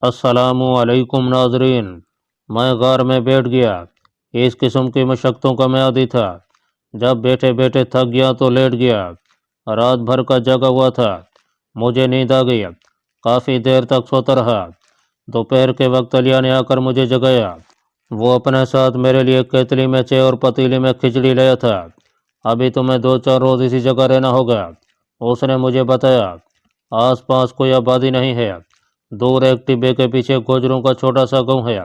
अस्सलाम वालेकुम नाजरीन। मैं गार में बैठ गया। इस किस्म की मशक्क़तों का मैं आदी था। जब बैठे बैठे थक गया तो लेट गया। रात भर का जगा हुआ था। मुझे नींद आ गई। काफ़ी देर तक सोता रहा। दोपहर के वक्त अलिया ने आकर मुझे जगाया। वो अपने साथ मेरे लिए केतली में चाय और पतीली में खिचड़ी लाया था। अभी तुम्हें 2-4 रोज़ इसी जगह रहना होगा, उसने मुझे बताया। आस पास कोई आबादी नहीं है। दूर एक टिब्बे के पीछे गोजरों का छोटा सा गांव है,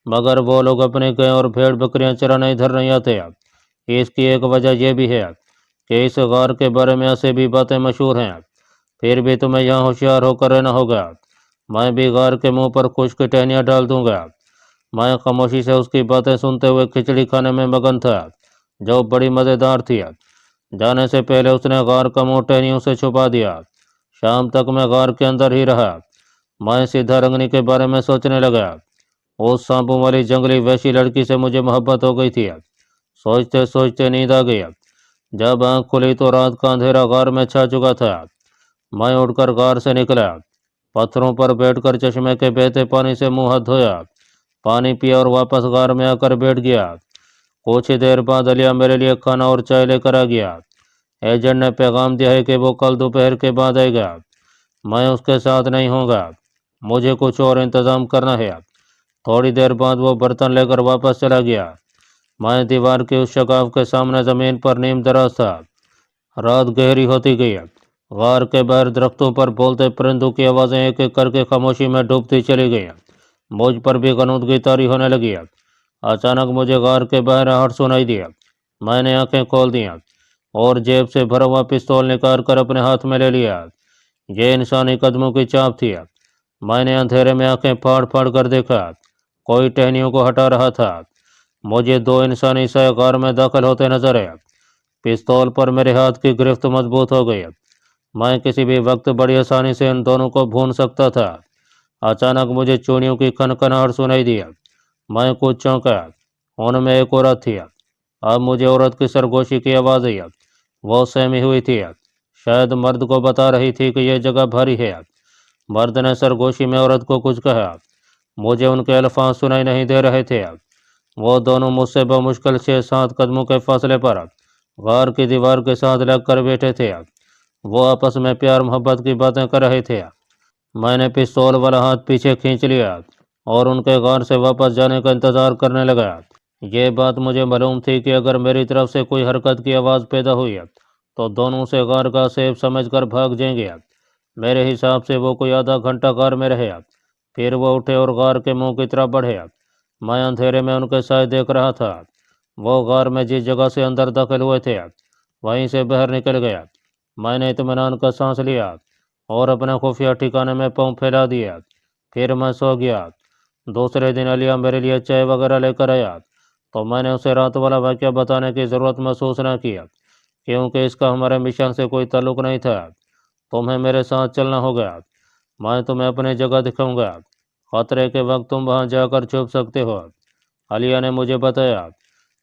मगर वो लोग अपने गाय और भेड़ बकरियां चराने इधर नहीं आते। इसकी एक वजह यह भी है कि इस गार के बारे में ऐसे भी बातें मशहूर हैं। फिर भी तुम्हें यहाँ होशियार होकर रहना होगा। मैं भी गार के मुंह पर खुश्क टहनियाँ डाल दूंगा। मैं खामोशी से उसकी बातें सुनते हुए खिचड़ी खाने में मगन था, जो बड़ी मज़ेदार थी। जाने से पहले उसने गार का मुंह टहनियों से छुपा दिया। शाम तक मैं गार के अंदर ही रहा। मैं सीधा रंगनी के बारे में सोचने लगा। उस सांपों वाली जंगली वैसी लड़की से मुझे मोहब्बत हो गई थी। सोचते सोचते नींद आ गई। जब आंख खुली तो रात का अंधेरा गार में छा चुका था। मैं उठकर गार से निकला। पत्थरों पर बैठकर चश्मे के बहते पानी से मुंह हाथ धोया। पानी पिया और वापस गार में आकर बैठ गया। कुछ ही देर बाद अलिया मेरे लिए खाना और चाय लेकर आ गया। एजेंट ने पैगाम दिया है कि वो कल दोपहर के बाद आएगा। मैं उसके साथ नहीं होगा, मुझे कुछ और इंतज़ाम करना है। थोड़ी देर बाद वो बर्तन लेकर वापस चला गया। मैं दीवार की उस शगाफ के सामने ज़मीन पर नीम दराज था। रात गहरी होती गई। गार के बाहर दरख्तों पर बोलते परिंदों की आवाज़ें एक एक करके खामोशी में डूबती चली गई। मुझ पर भी गनूदगी तारी होने लगी। अचानक मुझे गार के बाहर आहट सुनाई दिया। मैंने आंखें खोल दी और जेब से भरा हुआ पिस्तौल निकाल कर अपने हाथ में ले लिया। ये इंसानी कदमों की चाप थी। मैंने अंधेरे में आंखें फाड़ फाड़ कर देखा। कोई टहनियों को हटा रहा था। मुझे दो इंसानी साए गार में दाखिल होते नजर आए। पिस्तौल पर मेरे हाथ की गिरफ्त मजबूत हो गई। मैं किसी भी वक्त बड़ी आसानी से इन दोनों को भून सकता था। अचानक मुझे चूड़ियों की खनखनाहट सुनाई दी। मैं कुछ चौंका। उनमें एक औरत थी। अब मुझे औरत की सरगोशी की आवाज़ आई। वो सहमी हुई थी, शायद मर्द को बता रही थी कि यह जगह भारी है। मर्द ने सरगोशी में औरत को कुछ कहा। मुझे उनके अल्फाज सुनाई नहीं दे रहे थे। वो दोनों मुझसे बमुश्किल 6-7 कदमों के फासले पर गार की दीवार के साथ लग कर बैठे थे। वो आपस में प्यार मोहब्बत की बातें कर रहे थे। मैंने पिस्तौल वाला हाथ पीछे खींच लिया और उनके गार से वापस जाने का इंतज़ार करने लगा। ये बात मुझे मालूम थी कि अगर मेरी तरफ से कोई हरकत की आवाज़ पैदा हुई तो दोनों से गार का सेब समझकर भाग जाएंगे। मेरे हिसाब से वो कोई आधा घंटा गार में रहे। फिर वो उठे और गार के मुंह की तरफ बढ़े। मैं अंधेरे में उनके साए देख रहा था। वो गार में जिस जगह से अंदर दाखिल हुए थे वहीं से बाहर निकल गया। मैंने इत्मीनान का सांस लिया और अपने खुफिया ठिकाने में पाँव फैला दिया। फिर मैं सो गया। दूसरे दिन अलिया मेरे लिए चाय वगैरह लेकर आया तो मैंने उसे रात वाला वाक़या बताने की ज़रूरत महसूस न किया, क्योंकि इसका हमारे मिशन से कोई ताल्लुक़ नहीं था। तुम्हें मेरे साथ चलना होगा। मैं तुम्हें अपनी जगह दिखाऊंगा। खतरे के वक्त तुम वहां जाकर छुप सकते हो। अलिया ने मुझे बताया।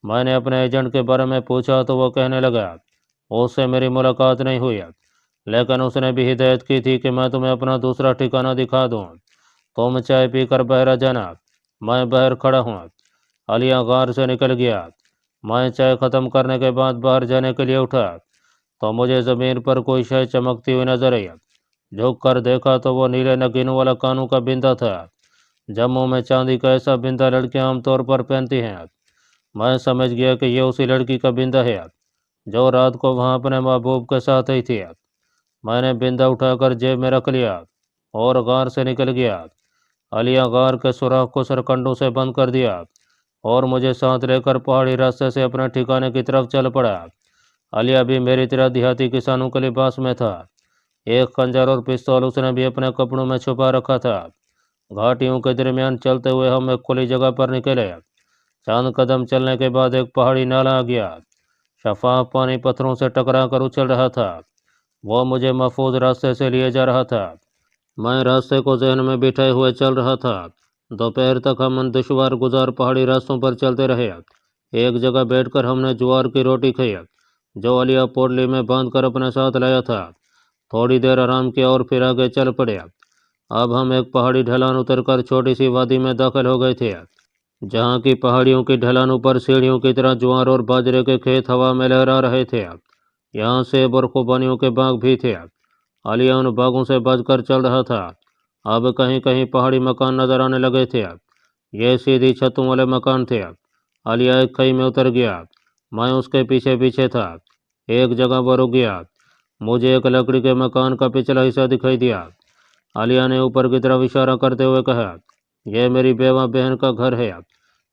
मैंने अपने एजेंट के बारे में पूछा तो वो कहने लगा उससे मेरी मुलाकात नहीं हुई, लेकिन उसने भी हिदायत की थी कि मैं तुम्हें अपना दूसरा ठिकाना दिखा दूँ। तुम चाय पीकर बाहर आ जाना, मैं बाहर खड़ा हूँ। अलिया गार से निकल गया। मैं चाय ख़त्म करने के बाद बाहर जाने के लिए उठा तो मुझे ज़मीन पर कोई शय चमकती हुई नजर आई। झुक कर देखा तो वो नीले नगीनों वाला कानों का बिंदा था। जम्मू में चांदी का ऐसा बिंदा लड़कियां आमतौर पर पहनती हैं। मैं समझ गया कि यह उसी लड़की का बिंदा है जो रात को वहां अपने महबूब के साथ ही थी। मैंने बिंदा उठाकर जेब में रख लिया और गार से निकल गया। अलिया गार के सुराख को सरकंडों से बंद कर दिया और मुझे साथ लेकर पहाड़ी रास्ते से अपने ठिकाने की तरफ चल पड़ा। अलिया भी मेरी तरह देहाती किसानों के लिबास में था। एक खंजर और पिस्तौल उसने भी अपने कपड़ों में छुपा रखा था। घाटियों के दरमियान चलते हुए हम एक खुली जगह पर निकले। चंद कदम चलने के बाद एक पहाड़ी नाला आ गया। शफाफ पानी पत्थरों से टकरा कर उछल रहा था। वो मुझे महफूज रास्ते से लिए जा रहा था। मैं रास्ते को जहन में बिठाए हुए चल रहा था। दोपहर तक हम उन दुश्वार गुजार पहाड़ी रास्तों पर चलते रहे। एक जगह बैठकर हमने ज्वार की रोटी खाई, जो अलिया पोटली में बांध कर अपने साथ लाया था। थोड़ी देर आराम किया और फिर आगे चल पड़े। अब हम एक पहाड़ी ढलान उतरकर छोटी सी वादी में दाखिल हो गए थे, जहाँ की पहाड़ियों की ढलानों पर सीढ़ियों की तरह ज्वार और बाजरे के खेत हवा में लहरा रहे थे। यहाँ सेब और खुबानियों के बाग भी थे। आलिया उन बागों से बचकर चल रहा था। अब कहीं कहीं पहाड़ी मकान नजर आने लगे थे। ये सीधी छतों वाले मकान थे। आलिया एक खई में उतर गया। मैं उसके पीछे पीछे था। एक जगह वो रुक गया। मुझे एक लकड़ी के मकान का पिछला हिस्सा दिखाई दिया। आलिया ने ऊपर की तरफ इशारा करते हुए कहा, यह मेरी बेवा बहन का घर है।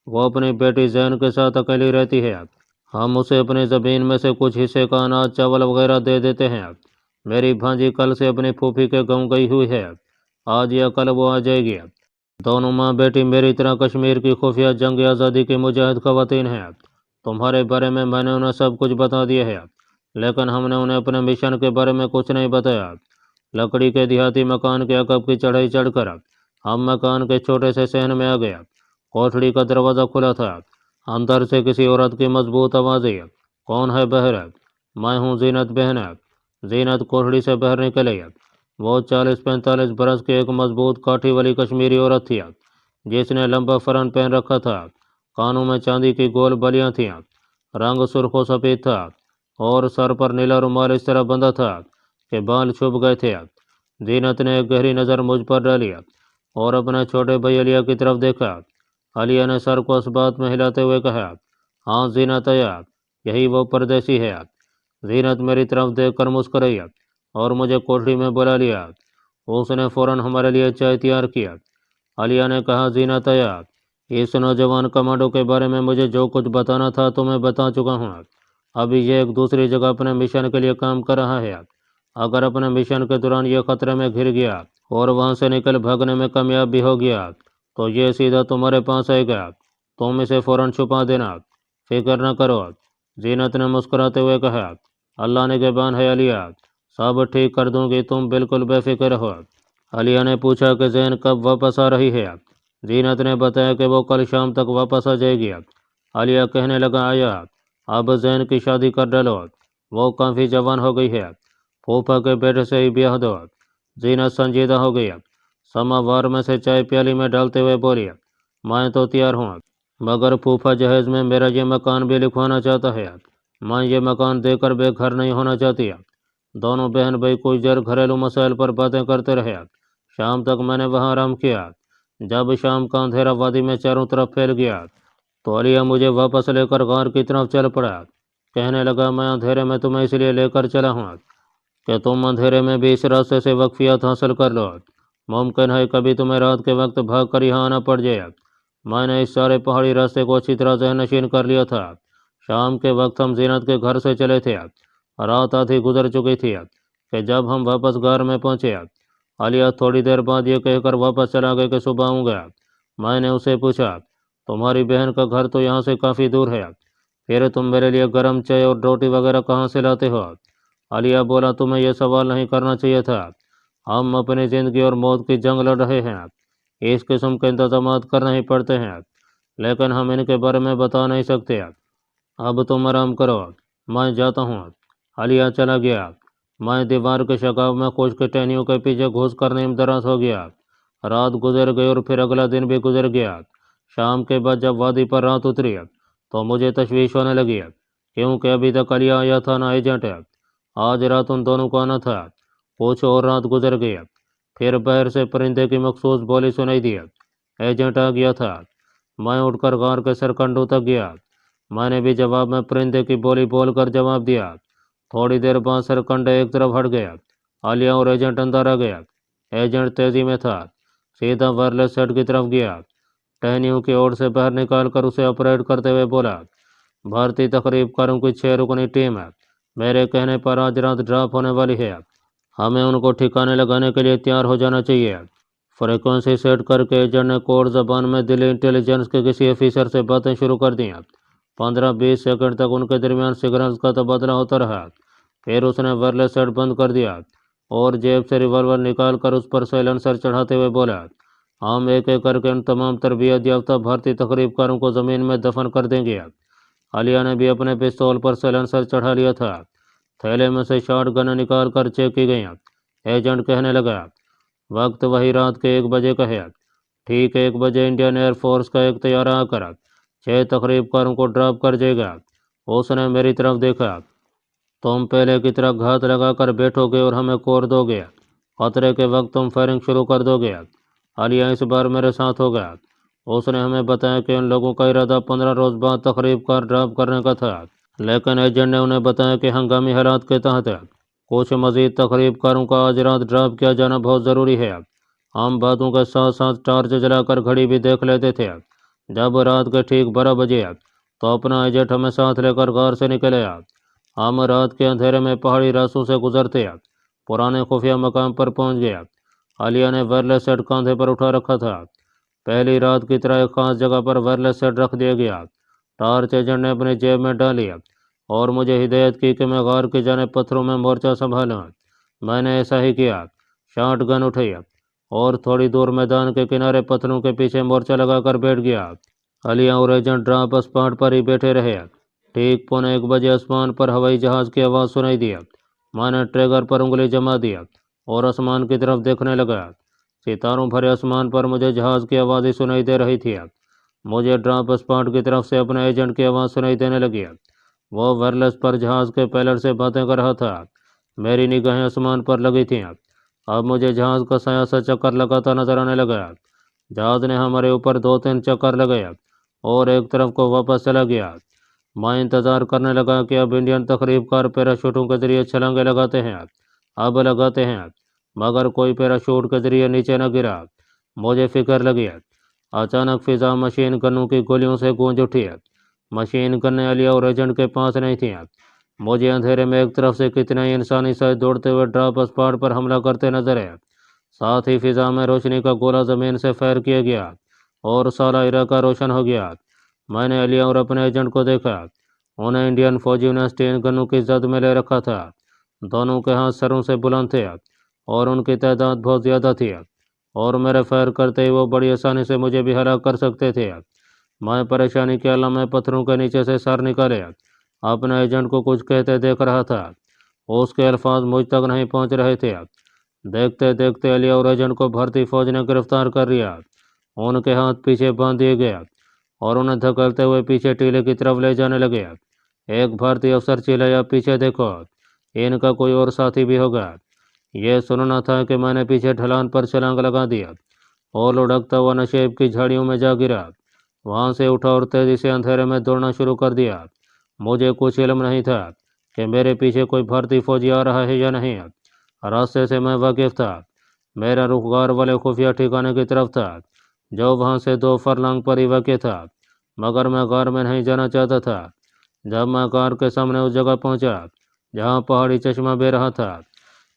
वो अपनी बेटी जैन के साथ अकेली रहती है। हम उसे अपनी ज़मीन में से कुछ हिस्से का अनाज चावल वगैरह दे देते हैं। मेरी भांजी कल से अपनी फूफी के गाँव गई हुई है। आज या कल वो आ जाएगी। दोनों माँ बेटी मेरी तरह कश्मीर की खुफिया जंग आज़ादी की मुजाहिद खवातीन हैं। तुम्हारे बारे में मैंने उन्हें सब कुछ बता दिया है, लेकिन हमने उन्हें अपने मिशन के बारे में कुछ नहीं बताया। लकड़ी के देहाती मकान के अकब की चढ़ाई चढ़कर हम मकान के छोटे से सहन में आ गया। कोठड़ी का दरवाज़ा खुला था। अंदर से किसी औरत की मजबूत आवाज़ आई, कौन है बहर? मैं हूँ जीनत बहन। जीनत कोठड़ी से बाहर निकली। वो 40-45 बरस की एक मजबूत काठी वाली कश्मीरी औरत थी, जिसने लंबा फरन पहन रखा था। कानों में चांदी की गोल बलियां थीं। रंग सुर्ख सफ़ेद था और सर पर नीला रुमाल इस तरह बंधा था कि बाल छुप गए थे। जीनत ने एक गहरी नज़र मुझ पर डाली और अपने छोटे भाई अलिया की तरफ देखा। अलिया ने सर को इस बात में हिलाते हुए कहा, हाँ जीनत आया, यही वो परदेसी है। जीनत मेरी तरफ देखकर मुस्कुराई और मुझे कोठरी में बुला लिया। उसने फौरन हमारे लिए चाय तैयार किया। अलिया ने कहा, जीनत आया, इस नौजवान कमांडो के बारे में मुझे जो कुछ बताना था तो मैं बता चुका हूँ। अभी ये एक दूसरी जगह अपने मिशन के लिए काम कर रहा है। अगर अपने मिशन के दौरान ये खतरे में घिर गया और वहाँ से निकल भागने में कामयाब भी हो गया तो ये सीधा तुम्हारे पास आएगा। तुम इसे फौरन छुपा देना, फिक्र न करो। जीनत ने मुस्कुराते हुए कहा, अल्लाह ने निगहबान है अलिया, सब ठीक कर दूंगी, तुम बिल्कुल बेफिक्र हो। अलिया ने पूछा कि जैन कब वापस आ रही है। जीनत ने बताया कि वो कल शाम तक वापस आ जाएगी। अलिया कहने लगा, आया, अब जैन की शादी कर डालो, वो काफ़ी जवान हो गई है। फूफा के बेटे से ही ब्याह दो। जीनत संजीदा हो गई। समावार में से चाय प्याली में डालते हुए बोली, मैं तो तैयार हूँ, मगर फूफा जहेज में मेरा ये मकान भी लिखवाना चाहता है। मैं ये मकान देकर बेघर नहीं होना चाहती। दोनों बहन भाई कुछ देर घरेलू मसाइल पर बातें करते रहे। शाम तक मैंने वहाँ आराम किया। जब शाम का अंधेरा वादी में चारों तरफ फैल गया तो अलिया मुझे वापस लेकर गार की तरफ चल पड़ा। कहने लगा, मैं अंधेरे में तुम्हें इसलिए लेकर चला हूँ कि तुम अंधेरे में भी इस रास्ते से वक्फियात हासिल कर लो। मुमकिन है कभी तुम्हें रात के वक्त भाग कर यहाँ आना पड़ जाए। मैंने इस सारे पहाड़ी रास्ते को अच्छी तरह जहन नशीन कर लिया था। शाम के वक्त हम जीनत के घर से चले थे। रात आधी गुजर चुकी थी कि जब हम वापस घर में पहुंचे। आलिया थोड़ी देर बाद ये कहकर वापस चला गया कि सुबह आऊँगा। मैंने उसे पूछा, तुम्हारी बहन का घर तो यहाँ से काफ़ी दूर है, फिर तुम मेरे लिए गर्म चाय और रोटी वगैरह कहाँ से लाते हो? आलिया बोला, तुम्हें यह सवाल नहीं करना चाहिए था। हम अपनी ज़िंदगी और मौत की जंग लड़ रहे हैं। इस किस्म के इंतजाम करने ही पड़ते हैं, लेकिन हम इनके बारे में बता नहीं सकते। अब तुम आराम करो, मैं जाता हूँ। आलिया चला गया। मैं दीवार के शगाफ में खुश्क टहनियों के पीछे घुस कर नींद दराज हो गया। रात गुजर गई और फिर अगला दिन भी गुजर गया। शाम के बाद जब वादी पर रात उतरी तो मुझे तशवीश होने लगी, क्योंकि अभी तक अलिया आया था ना एजेंट। आज रात उन दोनों को आना था। कुछ और रात गुजर गई। फिर बाहर से परिंदे की मखसूस बोली सुनाई दी, एजेंट आ गया था। मैं उठकर गार के सरकंडों तक गया। मैंने भी जवाब में परिंदे की बोली बोलकर जवाब दिया। थोड़ी देर बाद सरकंडे एक तरफ हट गया। आलिया और एजेंट अंदर आ गया। एजेंट तेजी में था, सीधा वायरलेस सेट की तरफ गया। टहनियों की ओर से बाहर निकालकर उसे ऑपरेट करते हुए बोला, भारतीय तकरीबकारों की 6 रुकनी टीम है। मेरे कहने पर आज रात ड्रॉप होने वाली है। हमें उनको ठिकाने लगाने के लिए तैयार हो जाना चाहिए। फ्रिक्वेंसी सेट करके एजेंट ने कोड जबान में दिल्ली इंटेलिजेंस के किसी ऑफिसर से बातें शुरू कर दी। 15-20 सेकंड तक उनके दरमियान सिग्नल्स का तबादला होता रहा। फिर उसने वायरलेस सेट बंद कर दिया और जेब से रिवॉल्वर निकाल कर उस पर साइलेंसर चढ़ाते हुए बोला, हम एक एक करके उन तमाम तरबियत याफ्ता भारतीय तकरीबकारों को ज़मीन में दफन कर देंगे। आलिया ने भी अपने पिस्तौल पर साइलेंसर चढ़ा लिया था। थैले में से शॉट गन निकाल कर चेक की गई। एजेंट कहने लगा, वक्त वही रात के 1 बजे का है। ठीक 1 बजे इंडियन एयरफोर्स का एक तैयारा आकर 6 तकरीबकारों को ड्रॉप कर देगा। उसने मेरी तरफ देखा। तुम पहले की तरह घात लगाकर बैठोगे और हमें कोर दोगे। खतरे के वक्त तुम फायरिंग शुरू कर दोगे। आलिया इस बार मेरे साथ होगा। उसने हमें बताया कि उन लोगों का इरादा 15 रोज बाद तकरीब का ड्रॉप करने का था, लेकिन एजेंट ने उन्हें बताया कि हंगामी हालात के तहत कुछ मजीद तकरीबकारों का आज रात ड्रॉप किया जाना बहुत ज़रूरी है। हम बातों के साथ साथ टार्च जलाकर घड़ी भी देख लेते थे। जब रात के ठीक 12 बजे तो अपना एजेंट हमें साथ लेकर गार से निकले। हम रात के अंधेरे में पहाड़ी रास्तों से गुजरते पुराने खुफिया मकाम पर पहुंच गया। आलिया ने वायरलेस सेट कंधे पर उठा रखा था। पहली रात की तरह एक खास जगह पर वायरलेस सेट रख दिया गया। टार्च एजेंट ने अपनी जेब में डाली और मुझे हिदायत की कि मैं गार की जाने पत्थरों में मोर्चा संभालूं। मैंने ऐसा ही किया। शॉट गन उठाई और थोड़ी दूर मैदान के किनारे पत्थरों के पीछे मोर्चा लगाकर बैठ गया। आलिया और एजेंट ड्रॉप स्पॉट पर ही बैठे रहे। ठीक 1:15 आसमान पर हवाई जहाज की आवाज़ सुनाई दी। मैंने ट्रिगर पर उंगली जमा दिया और आसमान की तरफ देखने लगा। सितारों भरे आसमान पर मुझे जहाज की आवाज़ ही सुनाई दे रही थी। मुझे ड्रॉप स्पॉट की तरफ से अपने एजेंट की आवाज़ सुनाई देने लगी। वो वायरलेस पर जहाज के पायलट से बातें कर रहा था। मेरी निगाहें आसमान पर लगी थीं। अब मुझे जहाज का साया सा चक्कर लगाता नजर आने लगा। जहाज ने हमारे ऊपर 2-3 चक्कर लगाए और एक तरफ को वापस चला गया। मैं इंतज़ार करने लगा कि अब इंडियन तकरीबकार पैराशूटों के जरिए छलांगे लगाते हैं। अब लगाते हैं, मगर कोई पैराशूट के जरिए नीचे न गिरा। मुझे फिक्र लगी। अचानक फिजा मशीन गनों की गोलियों से गूंज उठी। मशीन गन्ने आलिया और एजेंट के पास नहीं थी। मुझे अंधेरे में एक तरफ से कितने ही इंसानी साथ दौड़ते हुए ड्रॉप स्पॉट पर हमला करते नजर आए। साथ ही फिजा में रोशनी का गोला जमीन से फायर किया गया और सारा इलाका रोशन हो गया। मैंने आलिया और अपने एजेंट को देखा। उन्हें इंडियन फौजियों ने स्टेन गनों की जद में ले रखा था। दोनों के हाथ सरों से बुलंद थे और उनकी तादाद बहुत ज़्यादा थी और मेरे फायर करते ही वो बड़ी आसानी से मुझे भी हलाक कर सकते थे। मैं परेशानी के आलम में पत्थरों के नीचे से सर निकाले अपने एजेंट को कुछ कहते देख रहा था। उसके अल्फाज मुझ तक नहीं पहुंच रहे थे। देखते देखते अली और एजेंट को भारतीय फौज ने गिरफ्तार कर लिया। उनके हाथ पीछे बांध दिए गए और उन्हें धकेलते हुए पीछे टीले की तरफ ले जाने लगे। एक भारतीय अफसर चिल्लाया, पीछे देखो, इनका कोई और साथी भी होगा। यह सुनना था कि मैंने पीछे ढलान पर छलांग लगा दिया और लुढ़कता हुआ नशेब की झाड़ियों में जा गिरा। वहां से उठा और तेजी से अंधेरे में दौड़ना शुरू कर दिया। मुझे कुछ इल्म नहीं था कि मेरे पीछे कोई भारतीय फौजी आ रहा है या नहीं। रास्ते से मैं वाकिफ था। मेरा रुख गार वाले खुफिया ठिकाने की तरफ था, जो वहां से 2 फरलांग पर ही वाक़ था, मगर मैं गार में नहीं जाना चाहता था। जब मैं गार के सामने उस जगह पहुंचा जहां पहाड़ी चश्मा बह रहा था,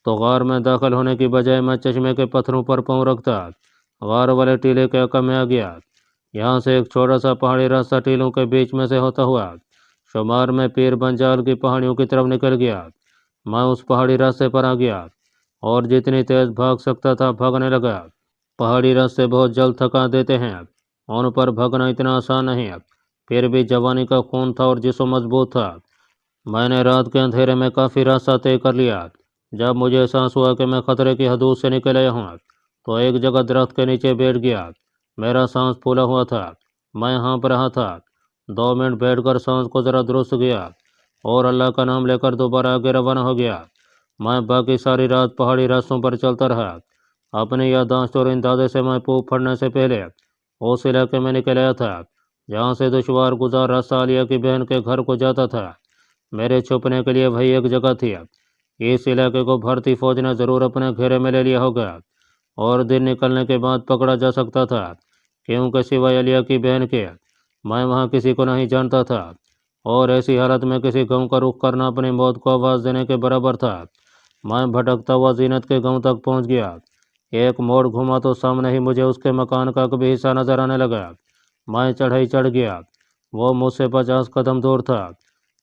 तो गार में दाखिल होने की बजाय मैं चश्मे के पत्थरों पर पाँव रखता गार वाले टीले के हक़ में आ गया। यहाँ से एक छोटा सा पहाड़ी रास्ता टीलों के बीच में से होता हुआ शुमार में पीर बंजाल की पहाड़ियों की तरफ निकल गया। मैं उस पहाड़ी रास्ते पर आ गया और जितनी तेज भाग सकता था भागने लगा। पहाड़ी रास्ते बहुत जल्द थका देते हैं, उन पर भागना इतना आसान नहीं है। फिर भी जवानी का खून था और जिस्म मजबूत था। मैंने रात के अंधेरे में काफ़ी रास्ता तय कर लिया। जब मुझे एहसास हुआ कि मैं खतरे की हदूद से निकल आया हूँ, तो एक जगह दरख्त के नीचे बैठ गया। मेरा सांस फूला हुआ था। मैं हाँफ रहा था। 2 मिनट बैठकर सांस को ज़रा दुरुस्त किया और अल्लाह का नाम लेकर दोबारा आगे रवाना हो गया। मैं बाकी सारी रात पहाड़ी रास्तों पर चलता रहा। अपनी याददाश्त और अंदाजे से मैं पूप फटने से पहले उस इलाके में निकल आया था जहाँ से दुशवार गुजार रास्ता आलिया की बहन के घर को जाता था। मेरे छुपने के लिए वही एक जगह थी। इस इलाके को भारतीय फौज ने ज़रूर अपने घेरे में ले लिया होगा और दिन निकलने के बाद पकड़ा जा सकता था, क्योंकि सिवाय आलिया की बहन के मैं वहाँ किसी को नहीं जानता था और ऐसी हालत में किसी गांव का रुख करना अपनी मौत को आवाज़ देने के बराबर था। मैं भटकता हुआ जीनत के गांव तक पहुंच गया। एक मोड़ घुमा तो सामने ही मुझे उसके मकान का कभी हिस्सा नजर आने लगा। मैं चढ़ाई चढ़ गया। वो मुझसे 50 कदम दूर था।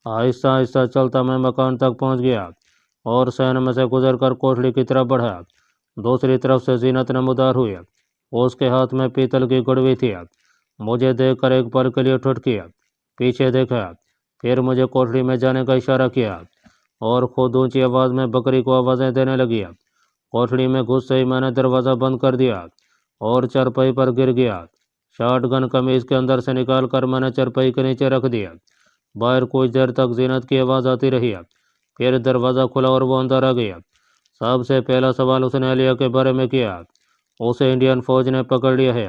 आहिस्ता आहिस्ता चलता मैं मकान तक पहुंच गया और सहन में से गुजरकर कोठरी की तरफ बढ़ा। दूसरी तरफ से जीनत नमदार हुई। उसके हाथ में पीतल की गुड़वी थी। मुझे देखकर एक पल के लिए ठुठ किया, पीछे देखा, फिर मुझे कोठरी में जाने का इशारा किया और खुद ऊंची आवाज़ में बकरी को आवाज़ें देने लगी। कोठड़ी में घुसते ही मैंने दरवाज़ा बंद कर दिया और चरपाई पर गिर गया। शॉटगन कमीज के अंदर से निकाल कर मैंने चरपाई के नीचे रख दिया। बाहर कुछ देर तक जीनत की आवाज़ आती रही। फिर दरवाज़ा खुला और वो अंदर आ गया। सबसे पहला सवाल उसने आलिया के बारे में किया। उसे इंडियन फौज ने पकड़ लिया है,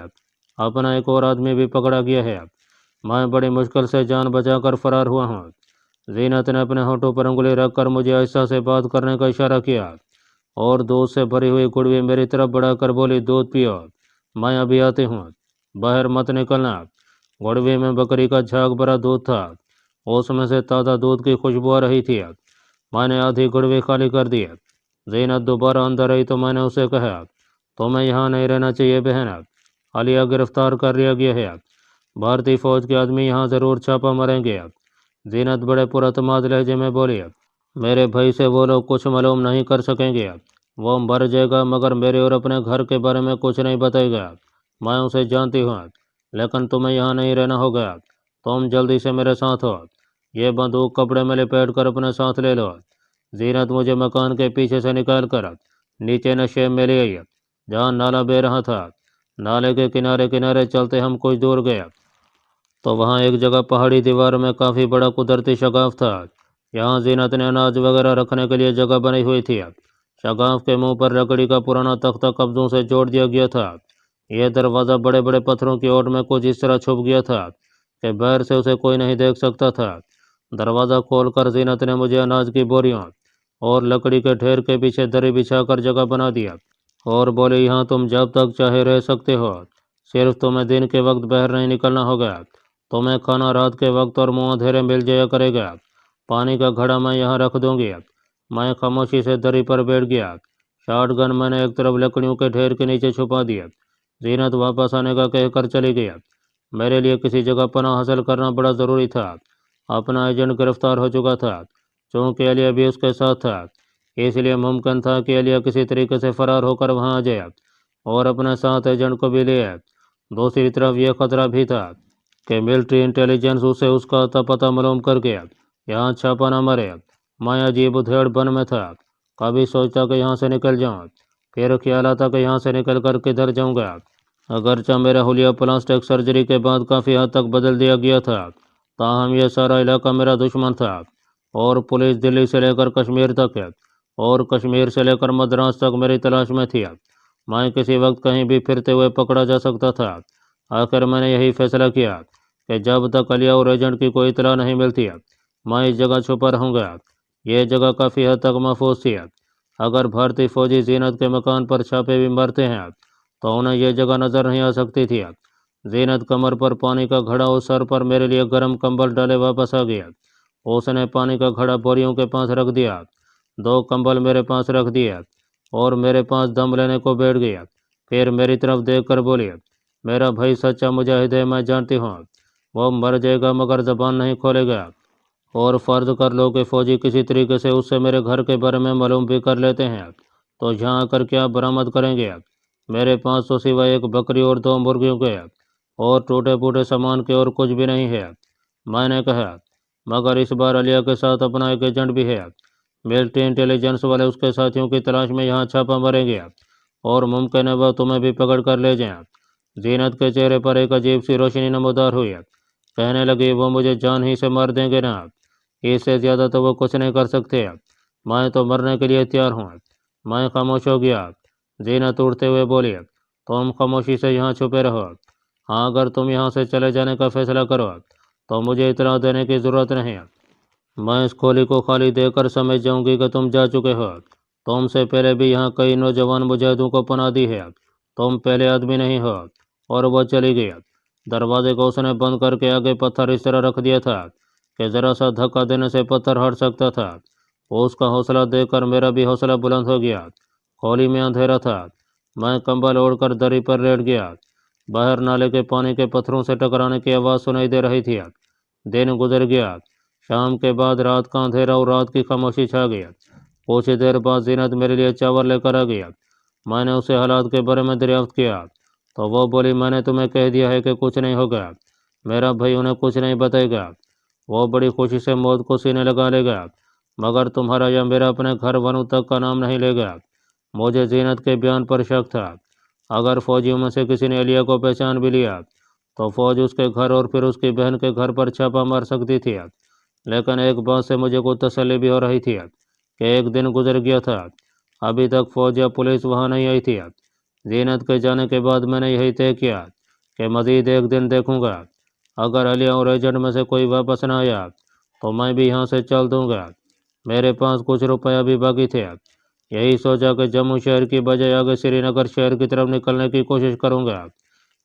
अपना एक और आदमी भी पकड़ा गया है। मैं बड़ी मुश्किल से जान बचाकर फरार हुआ हूँ। जीनत ने अपने होठों पर उंगली रखकर मुझे आहिस्ता से बात करने का इशारा किया और दूध से भरी हुई गुड़वी मेरी तरफ बढ़ाकर बोली, दूध पियो, मैं अभी आती हूँ, बाहर मत निकलना। गुड़वी में बकरी का झाग भरा दूध था, उसमें से ताज़ा दूध की खुशबू आ रही थी। मैंने आधी गुड़वी खाली कर दी। जीनत दोबारा अंदर आई तो मैंने उसे कहा, तुम्हें यहाँ नहीं रहना चाहिए बहन, आलिया गिरफ्तार कर लिया गया है, भारतीय फौज के आदमी यहाँ ज़रूर छापा मारेंगे। जीनत बड़े पुरतमाद लहजे में बोली, मेरे भाई से वो लोग कुछ मालूम नहीं कर सकेंगे, वो मर जाएगा मगर मेरे और अपने घर के बारे में कुछ नहीं बताएगा। मैं उसे जानती हूँ, लेकिन तुम्हें यहाँ नहीं रहना होगा, तुम जल्दी से मेरे साथ हो। ये बंदूक कपड़े में लपेट कर अपने साथ ले लो। जीनत मुझे मकान के पीछे से निकाल कर नीचे नशे में ले आई, जहाँ नाला बह रहा था। नाले के किनारे किनारे चलते हम कुछ दूर गए तो वहाँ एक जगह पहाड़ी दीवार में काफ़ी बड़ा कुदरती शगाफ था। यहाँ जीनत ने अनाज वगैरह रखने के लिए जगह बनी हुई थी। शगाफ के मुंह पर लकड़ी का पुराना तख्ता कब्जों से जोड़ दिया गया था। यह दरवाज़ा बड़े बड़े पत्थरों की ओट में कुछ इस तरह छुप गया था कि बाहर से उसे कोई नहीं देख सकता था। दरवाज़ा खोलकर जीनत ने मुझे अनाज की बोरियों और लकड़ी के ढेर के पीछे दरी बिछाकर जगह बना दिया और बोले, यहाँ तुम जब तक चाहे रह सकते हो, सिर्फ तुम्हें दिन के वक्त बाहर नहीं निकलना होगा। तुम्हें खाना रात के वक्त और मुँह अंधेरे मिल जाया करेगा। पानी का घड़ा मैं यहाँ रख दूंगी। मैं खामोशी से दरी पर बैठ गया। शॉटगन मैंने एक तरफ लकड़ियों के ढेर के नीचे छुपा दिया। जीनत वापस आने का कहकर चली गई। मेरे लिए किसी जगह पनाह हासिल करना बड़ा ज़रूरी था। अपना एजेंट गिरफ्तार हो चुका था, चूँकि अलिया भी उसके साथ था, इसलिए मुमकिन था कि अलिया किसी तरीके से फरार होकर वहाँ आ जाए और अपने साथ एजेंट को भी ले आए। दूसरी तरफ यह खतरा भी था कि मिलिट्री इंटेलिजेंस उसे उसका अता पता मालूम करके यहाँ छापा न मारे। मैं अजीब उधेड़ बन में था। कभी सोचता कि यहाँ से निकल जाऊँ, फिर ख्याल आता कि यहाँ से निकल कर किधर जाऊँगा। अगरचा मेरा हुलिया प्लास्टिक सर्जरी के बाद काफ़ी हद तक बदल दिया गया था, ताहम यह सारा इलाका मेरा दुश्मन था और पुलिस दिल्ली से लेकर कश्मीर तक है और कश्मीर से लेकर मद्रास तक मेरी तलाश में थी। मैं किसी वक्त कहीं भी फिरते हुए पकड़ा जा सकता था। आखिर मैंने यही फैसला किया कि जब तक अलिया और एजेंट की कोई इतला नहीं मिलती, मैं इस जगह छुपा रहूँगा। यह जगह काफ़ी हद तक महफूज थी। अगर भारतीय फौजी जीनत के मकान पर छापे भी मारते हैं तो उन्हें यह जगह नज़र नहीं आ सकती थी। जीनत कमर पर पानी का घड़ा और सर पर मेरे लिए गर्म कंबल डाले वापस आ गया। उसने पानी का घड़ा बोरियों के पास रख दिया, 2 कंबल मेरे पास रख दिए और मेरे पास दम लेने को बैठ गया। फिर मेरी तरफ देख कर बोली, मेरा भाई सच्चा मुजाहिद है, मैं जानती हूँ। वो मर जाएगा मगर ज़बान नहीं खोलेगा। और फ़र्ज़ कर लो कि फ़ौजी किसी तरीके से उससे मेरे घर के बारे में मालूम भी कर लेते हैं, तो यहाँ आकर क्या बरामद करेंगे? मेरे पास तो सिवाय एक बकरी और 2 मुर्गियों के और टूटे फूटे सामान के और कुछ भी नहीं है। मैंने कहा, मगर इस बार अलिया के साथ अपना एक एजेंट भी है। मिलिट्री इंटेलिजेंस वाले उसके साथियों की तलाश में यहाँ छापा मारेंगे और मुमकिन है वह तुम्हें भी पकड़ कर ले जाएं। जीनत के चेहरे पर एक अजीब सी रोशनी नमूदार हुई। कहने लगी, वो मुझे जान ही से मार देंगे ना, इससे ज़्यादा तो वो कुछ नहीं कर सकते। मैं तो मरने के लिए तैयार हूँ। मैं खामोश हो गया। जीनत उड़ते हुए बोली, तुम खामोशी से यहाँ छुपे रहो। हाँ, अगर तुम यहाँ से चले जाने का फैसला करो तो मुझे इतना देने की ज़रूरत नहीं। मैं इस खोली को खाली देकर समझ जाऊंगी कि तुम जा चुके हो। तुमसे पहले भी यहाँ कई नौजवान मुजाहिदों को पनाह दी है। तुम पहले आदमी नहीं हो। और वह चली गई। दरवाजे को उसने बंद करके आगे पत्थर इस तरह रख दिया था कि ज़रा सा धक्का देने से पत्थर हट सकता था। उसका हौसला देखकर मेरा भी हौसला बुलंद हो गया। खोली में अंधेरा था। मैं कंबल ओढ़कर दरी पर लेट गया। बाहर नाले के पानी के पत्थरों से टकराने की आवाज़ सुनाई दे रही थी। दिन गुजर गया। शाम के बाद रात का अंधेरा और रात की खामोशी छा गया। कुछ देर बाद जीनत मेरे लिए चावल लेकर आ गया। मैंने उसे हालात के बारे में दरियाफ्त किया तो वो बोली, मैंने तुम्हें कह दिया है कि कुछ नहीं होगा। मेरा भाई उन्हें कुछ नहीं बताएगा। वो बड़ी खुशी से मौत को सीने लगा लेगा, मगर तुम्हारा या मेरा अपने घर वालों तक का नाम नहीं लेगा। मुझे जीनत के बयान पर शक था। अगर फौजियों में से किसी ने अलिया को पहचान भी लिया तो फौज उसके घर और फिर उसकी बहन के घर पर छापा मार सकती थी। लेकिन एक बात से मुझे कोई तसल्ली भी हो रही थी कि एक दिन गुजर गया था, अभी तक फौज या पुलिस वहां नहीं आई थी। जीनत के जाने के बाद मैंने यही तय किया कि मजीद एक दिन देखूंगा। अगर अलिया और एजेंट में से कोई वापस न आया तो मैं भी यहाँ से चल दूंगा। मेरे पास कुछ रुपया भी बाकी थे। यही सोचा कि जम्मू शहर की बजाय आगे श्रीनगर शहर की तरफ निकलने की कोशिश करूंगा।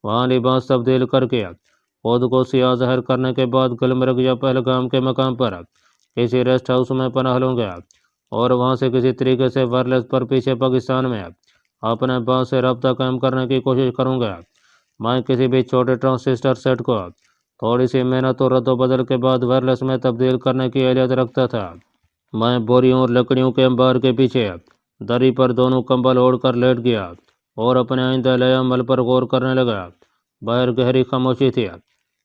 वहाँ लिबास तब्दील करके खुद को सियाह ज़ाहिर करने के बाद गुलमर्ग या पहलगाम के मकाम पर किसी रेस्ट हाउस में पनाह लूंगा और वहाँ से किसी तरीके से वायरलेस पर पीछे पाकिस्तान में अपने बाप से रब्ता कायम करने की कोशिश करूंगा। मैं किसी भी छोटे ट्रांसिस्टर सेट को थोड़ी सी मेहनत और रद्दोबदल के बाद वायरलेस में तब्दील करने की अहलियत रखता था। मैं बोरियों और लकड़ियों के अंबार के पीछे दरी पर दोनों कंबल ओढ़कर लेट गया और अपने आइंदा लय अमल पर गौर करने लगा। बाहर गहरी खामोशी थी।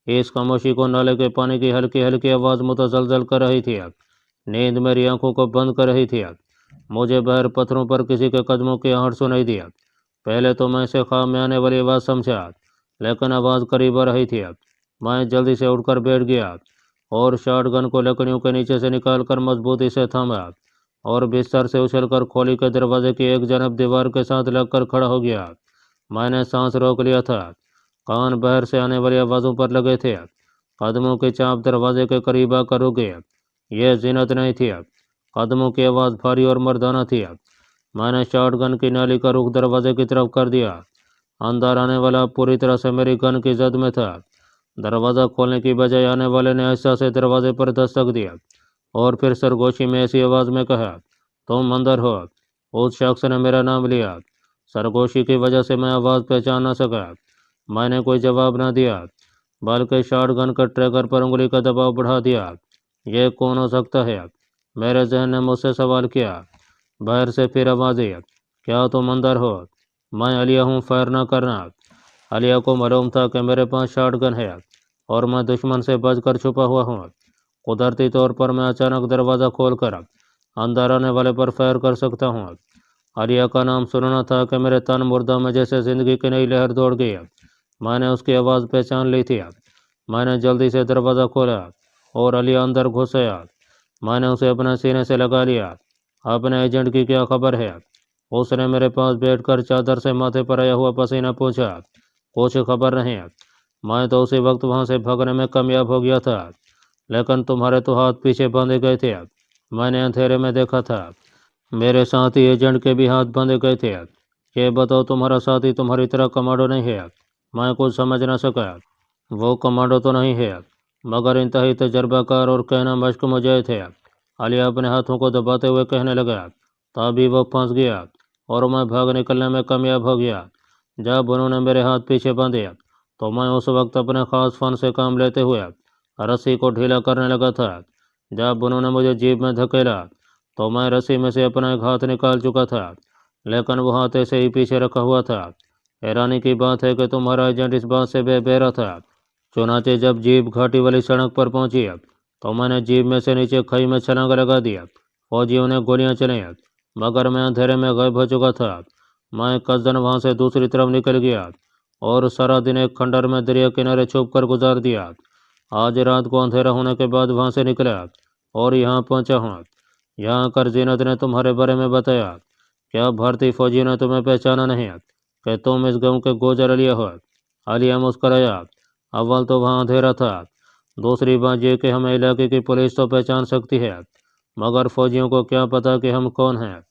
इस खामोशी को नाले के पानी की हल्की हल्की आवाज़ मुतसलसल कर रही थी। नींद मेरी आंखों को बंद कर रही थी। मुझे बाहर पत्थरों पर किसी के कदमों की आहट सुनाई दिया। पहले तो मैं इसे ख्वाब में आने वाली आवाज़ समझा, लेकिन आवाज़ करीब आ रही थी। मैं जल्दी से उठकर बैठ गया और शॉटगन को लकड़ियों के नीचे से निकालकर मजबूती से थामा और बिस्तर से उछलकर खोली के दरवाजे की एक जानब दीवार के साथ लगकर खड़ा हो गया। मैंने सांस रोक लिया था। कान बाहर से आने वाली आवाज़ों पर लगे थे। कदमों की चाप दरवाजे के करीब आकर रुक गई। यह जीनत नहीं थी। कदमों की आवाज़ भारी और मर्दाना थी। मैंने शॉटगन की नाली का रुख दरवाजे की तरफ कर दिया। अंदर आने वाला पूरी तरह से मेरी गन की जद में था। दरवाज़ा खोलने की बजाय आने वाले ने आहिस्ता से दरवाजे पर दस्तक दिया और फिर सरगोशी में ऐसी आवाज़ में कहा, तुम अंदर हो। उस शख्स ने मेरा नाम लिया। सरगोशी की वजह से मैं आवाज़ पहचान न सका। मैंने कोई जवाब न दिया, बल्कि शॉटगन के ट्रिगर पर उंगली का दबाव बढ़ा दिया। यह कौन हो सकता है? मेरे जहन ने मुझसे सवाल किया। बाहर से फिर आवाज़ आई, क्या तुम अंदर हो? मैं अलिया हूँ, फायर ना करना। अलिया को मालूम था कि मेरे पास शॉटगन है और मैं दुश्मन से बचकर छुपा हुआ हूँ। कुदरती तौर पर मैं अचानक दरवाज़ा खोलकर अंदर आने वाले पर फायर कर सकता हूँ। अलिया का नाम सुनना था कि मेरे तन मुर्दा में जैसे ज़िंदगी की नई लहर दौड़ गई। मैंने उसकी आवाज़ पहचान ली थी। मैंने जल्दी से दरवाज़ा खोला और अलिया अंदर घुस आया। मैंने उसे अपने सीने से लगा लिया। अपने एजेंट की क्या खबर है? उसने मेरे पास बैठकर चादर से माथे पर आया हुआ पसीना पूछा। कुछ खबर नहीं। मैं तो उसी वक्त वहां से भागने में कामयाब हो गया था, लेकिन तुम्हारे तो हाथ पीछे बांधे गए थे। मैंने अंधेरे में देखा था। मेरे साथी एजेंट के भी हाथ बांधे गए थे। ये बताओ, तुम्हारा साथी तुम्हारी तरह कमांडो नहीं है? मैं कुछ समझ न सका। वो कमांडो तो नहीं है, मगर इंतहाई तजर्बाकार और कहना मश्क मुजाहिद है। अलिया अपने हाथों को दबाते हुए कहने लगा। तभी वो फंस गया और मैं भाग निकलने में कामयाब हो गया। जब उन्होंने मेरे हाथ पीछे बांधे तो मैं उस वक्त अपने खास फन से काम लेते हुए रस्सी को ढीला करने लगा था। जब उन्होंने मुझे जीप में धकेला तो मैं रस्सी में से अपना एक हाथ निकाल चुका था, लेकिन वो हाथ ऐसे ही पीछे रखा हुआ था। हैरानी की बात है कि तुम्हारा एजेंट इस बात से बेबहरा था। चुनाचे जब जीप घाटी वाली सड़क पर पहुंची तो मैंने जीप में से नीचे खाई में छलांग लगा दिया। फौजियों ने गोलियां चलाई, मगर मैं अंधेरे में गायब हो चुका था। मैं कजन वहां से दूसरी तरफ निकल गया और सारा दिन एक खंडर में दरिया किनारे छुप कर गुजार दिया। आज रात को अंधेरा होने के बाद वहां से निकला और यहाँ पहुंचा हूँ। यहाँ आकर जीनत ने तुम्हारे बारे में बताया। क्या भारतीय फौजियों ने तुम्हें पहचाना नहीं कि तुम इस गांव के गोजर अलिया हो? अलिया मुस्कराया। अव्वल तो वहाँ अंधेरा था, दूसरी बात यह कि हमें इलाके की पुलिस तो पहचान सकती है, मगर फौजियों को क्या पता कि हम कौन हैं।